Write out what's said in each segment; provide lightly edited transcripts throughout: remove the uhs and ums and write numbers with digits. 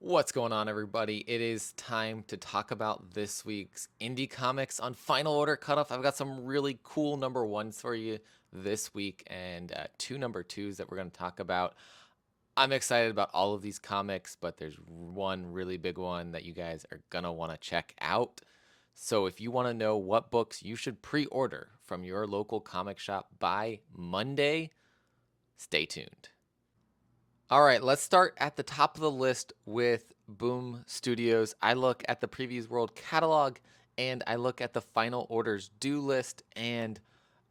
What's going on, everybody? It is time to talk about this week's indie comics on Final Order Cutoff. I've got some really cool number ones for you this week and two number twos that we're going to talk about. I'm excited about all of these comics, but there's one really big one that you guys are going to want to check out. So if you want to know what books you should pre-order from your local comic shop by Monday, stay tuned. All right, let's start at the top of the list with Boom Studios. I look at the Previews World catalog and I look at the final orders due list, and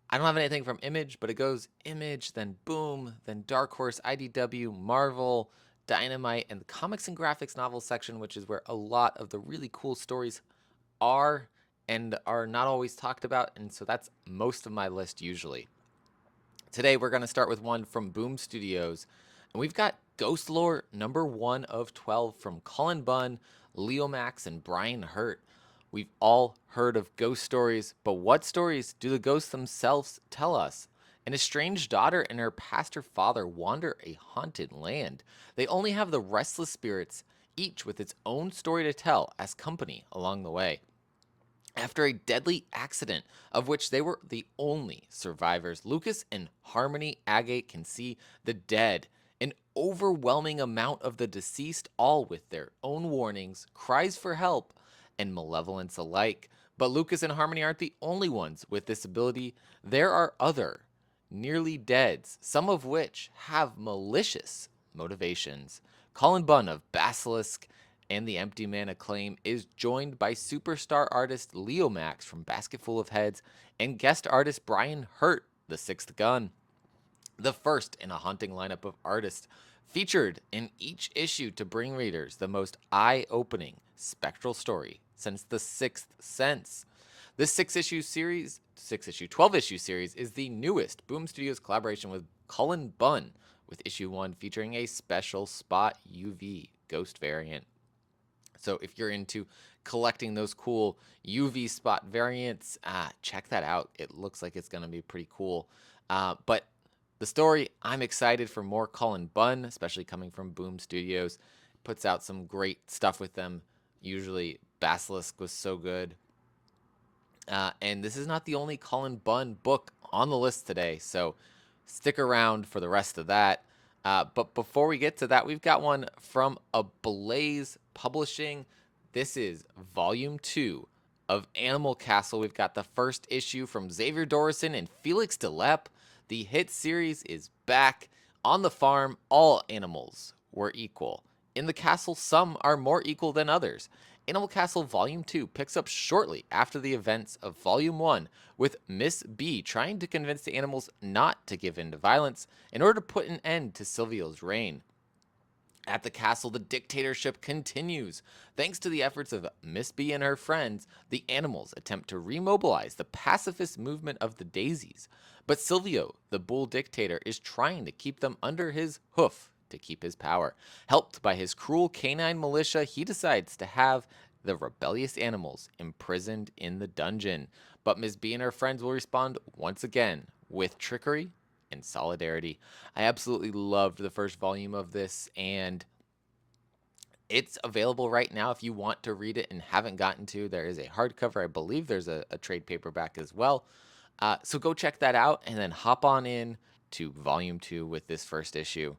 I don't have anything from Image, but it goes Image, then Boom, then Dark Horse, IDW, Marvel, Dynamite, and the Comics and Graphics novel section, which is where a lot of the really cool stories are and are not always talked about, and so that's most of my list usually. Today we're going to start with one from Boom Studios, and we've got GHOSTLORE number 1 of 12 from Colin Bunn, Leo Max, and Brian Hurt. We've all heard of ghost stories, but what stories do the ghosts themselves tell us? An estranged daughter and her pastor father wander a haunted land. They only have the restless spirits, each with its own story to tell, as company along the way. After a deadly accident, of which they were the only survivors, Lucas and Harmony Agate can see the dead, an overwhelming amount of the deceased, all with their own warnings, cries for help, and malevolence alike. But Lucas and Harmony aren't the only ones with this ability. There are other nearly deads, some of which have malicious motivations. Colin Bunn of Basilisk and the Empty Man Acclaim is joined by superstar artist Leo Max from Basketful of Heads and guest artist Brian Hurt, the Sixth Gun, the first in a haunting lineup of artists featured in each issue to bring readers the most eye-opening spectral story since The Sixth Sense. This 12 issue series is the newest Boom Studios collaboration with Cullen Bunn, with issue 1 featuring a special Spot UV ghost variant. So if you're into collecting those cool UV Spot variants, check that out. It looks like it's going to be pretty cool. But the story, I'm excited for more Cullen Bunn, especially coming from Boom Studios. Puts out some great stuff with them. Usually Basilisk was so good. And this is not the only Cullen Bunn book on the list today, so stick around for the rest of that. But before we get to that, we've got one from Ablaze Publishing. This is Volume 2 of Animal Castle. We've got the first issue from Xavier Dorison and Felix Delep. The hit series is back. On the farm, all animals were equal. In the castle, some are more equal than others. Animal Castle Volume 2 picks up shortly after the events of Volume 1, with Miss B trying to convince the animals not to give in to violence in order to put an end to Silvio's reign. At the castle, the dictatorship continues. Thanks to the efforts of Miss B and her friends, the animals attempt to remobilize the pacifist movement of the Daisies. But Silvio, the bull dictator, is trying to keep them under his hoof to keep his power. Helped by his cruel canine militia, he decides to have the rebellious animals imprisoned in the dungeon. But Miss B and her friends will respond once again with trickery and solidarity. I absolutely loved the first volume of this, and it's available right now if you want to read it and haven't gotten to. There is a hardcover. I believe there's a trade paperback as well. So go check that out and then hop on in to Volume 2 with this first issue.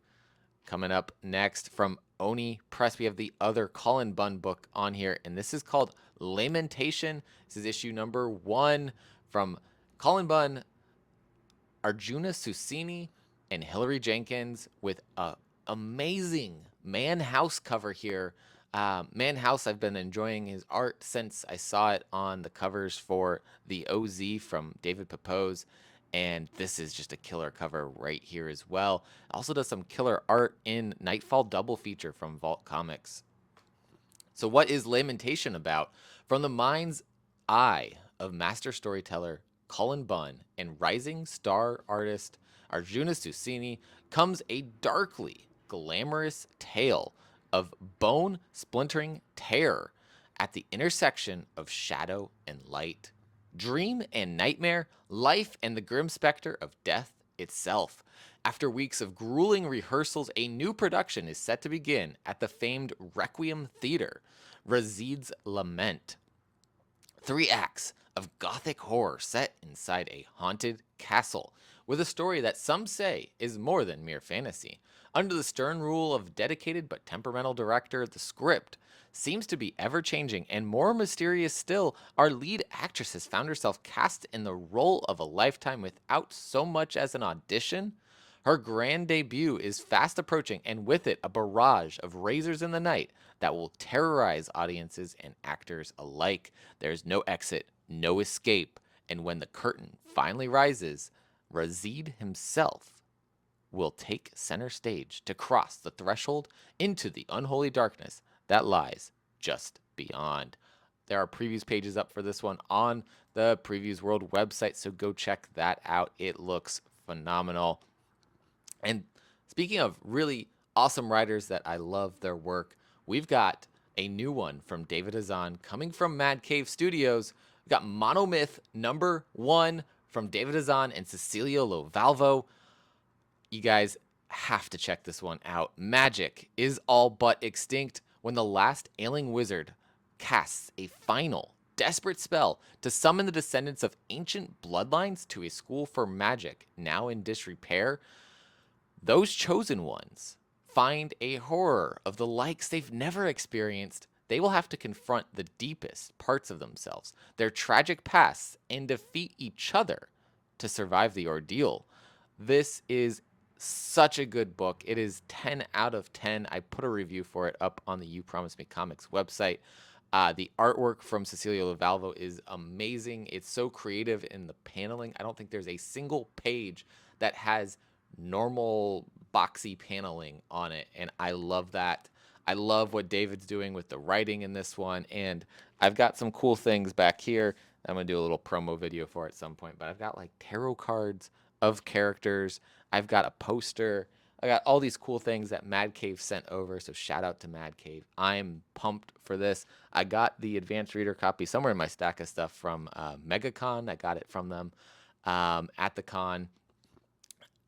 Coming up next from Oni Press, we have the other Colin Bunn book on here, and this is called Lamentation. This is issue number 1 from Colin Bunn, Arjuna Susini, and Hillary Jenkins, with a amazing Man House cover here. Man House, I've been enjoying his art since I saw it on the covers for the OZ from David Pepose, and this is just a killer cover right here as well. Also does some killer art in Nightfall double feature from Vault Comics. So what is Lamentation about? From the mind's eye of master storyteller Colin Bunn and rising star artist Arjuna Susini comes a darkly glamorous tale of bone splintering terror at the intersection of shadow and light, dream and nightmare, life and the grim specter of death itself. After weeks of grueling rehearsals, a new production is set to begin at the famed Requiem Theater, Razid's Lament. 3 acts of gothic horror set inside a haunted castle, with a story that some say is more than mere fantasy. Under the stern rule of dedicated but temperamental director, the script seems to be ever changing and more mysterious still. Our lead actress has found herself cast in the role of a lifetime without so much as an audition. Her grand debut is fast approaching, and with it, a barrage of razors in the night that will terrorize audiences and actors alike. There's no exit, no escape, and when the curtain finally rises, Razid himself will take center stage to cross the threshold into the unholy darkness that lies just beyond. There are previews pages up for this one on the Previews World website, so go check that out. It looks phenomenal. And speaking of really awesome writers that I love their work, we've got a new one from David Hazan coming from Mad Cave Studios. We've got MONOMYTH #1 from David Hazan and Cecilia Lovalvo. You guys have to check this one out. Magic is all but extinct when the last ailing wizard casts a final, desperate spell to summon the descendants of ancient bloodlines to a school for magic, now in disrepair. Those chosen ones find a horror of the likes they've never experienced. They will have to confront the deepest parts of themselves, their tragic pasts, and defeat each other to survive the ordeal. This is such a good book. It is 10 out of 10. I put a review for it up on the You Promised Me Comics website. The artwork from Cecilia Lovalvo is amazing. It's so creative in the paneling. I don't think there's a single page that has normal boxy paneling on it, and I love that. I love what David's doing with the writing in this one, and I've got some cool things back here. I'm going to do a little promo video for it at some point, but I've got like tarot cards of characters. I've got a poster. I got all these cool things that Mad Cave sent over, so shout out to Mad Cave. I'm pumped for this. I got the advanced reader copy somewhere in my stack of stuff from MegaCon. I got it from them at the con.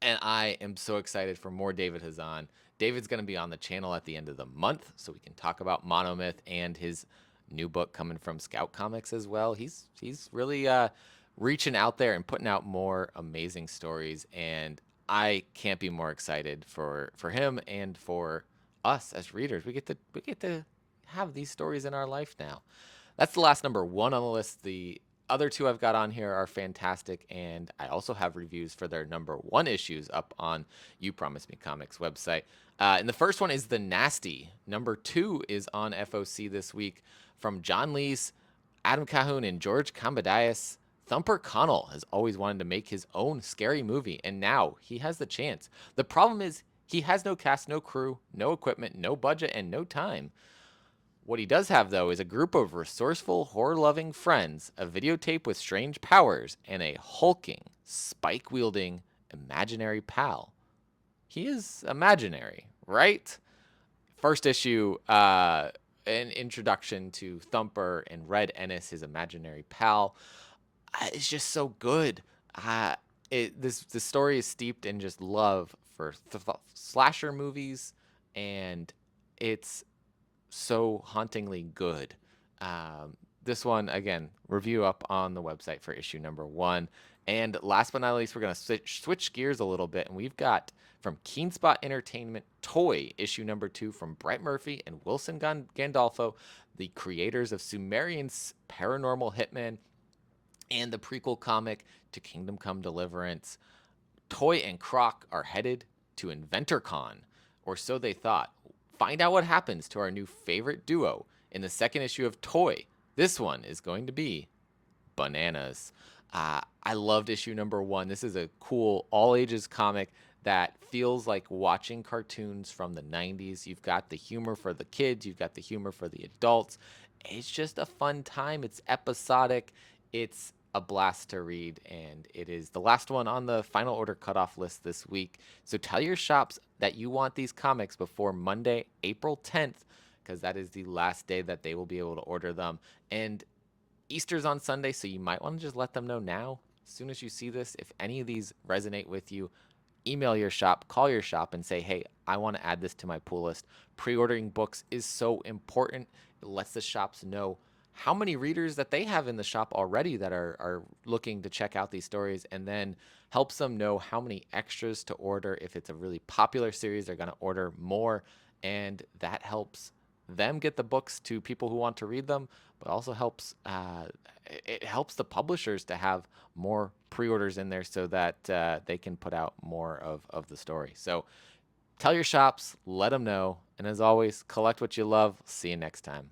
And I am so excited for more David Hazan. David's going to be on the channel at the end of the month, so we can talk about MONOMYTH and his new book coming from Scout Comics as well. He's really reaching out there and putting out more amazing stories, and I can't be more excited for him and for us as readers. We get to have these stories in our life now. That's the last #1 on the list. The other two I've got on here are fantastic, and I also have reviews for their #1 issues up on You Promised Me Comics website. And the first one is The Nasty. #2 is on FOC this week from John Lees, Adam Cahoon, and George Kambadias. Thumper Connell has always wanted to make his own scary movie, and now he has the chance. The problem is he has no cast, no crew, no equipment, no budget, and no time. What he does have, though, is a group of resourceful, horror-loving friends, a videotape with strange powers, and a hulking, spike-wielding, imaginary pal. He is imaginary, right? First issue, an introduction to Thumper and Red Ennis, his imaginary pal. It's just so good. This story is steeped in just love for slasher movies, and it's so hauntingly good. This one, again, review up on the website for issue #1. And last but not least, we're going to switch gears a little bit, and we've got from Keenspot Entertainment, Toy, issue #2 from Brett Murphy and Wilson Gandolfo, the creators of Sumerian's Paranormal Hitman and the prequel comic to Kingdom Come Deliverance. Toy and Croc are headed to InventorCon, or so they thought. Find out what happens to our new favorite duo in the second issue of Toy. This one is going to be bananas. I loved issue #1. This is a cool all-ages comic that feels like watching cartoons from the 90s. You've got the humor for the kids. You've got the humor for the adults. It's just a fun time. It's episodic. It's a blast to read, and it is the last one on the final order cutoff list this week. So tell your shops that you want these comics before Monday, April 10th, because that is the last day that they will be able to order them. And Easter's on Sunday, so you might want to just let them know now. As soon as you see this, if any of these resonate with you, email your shop, call your shop, and say, hey, I want to add this to my pull list. Pre-ordering books is so important. It lets the shops know how many readers that they have in the shop already that are looking to check out these stories, and then helps them know how many extras to order. If it's a really popular series, they're going to order more, and that helps them get the books to people who want to read them, but also helps it helps the publishers to have more pre-orders in there so that they can put out more of the story. So tell your shops, let them know, and as always, collect what you love. See you next time.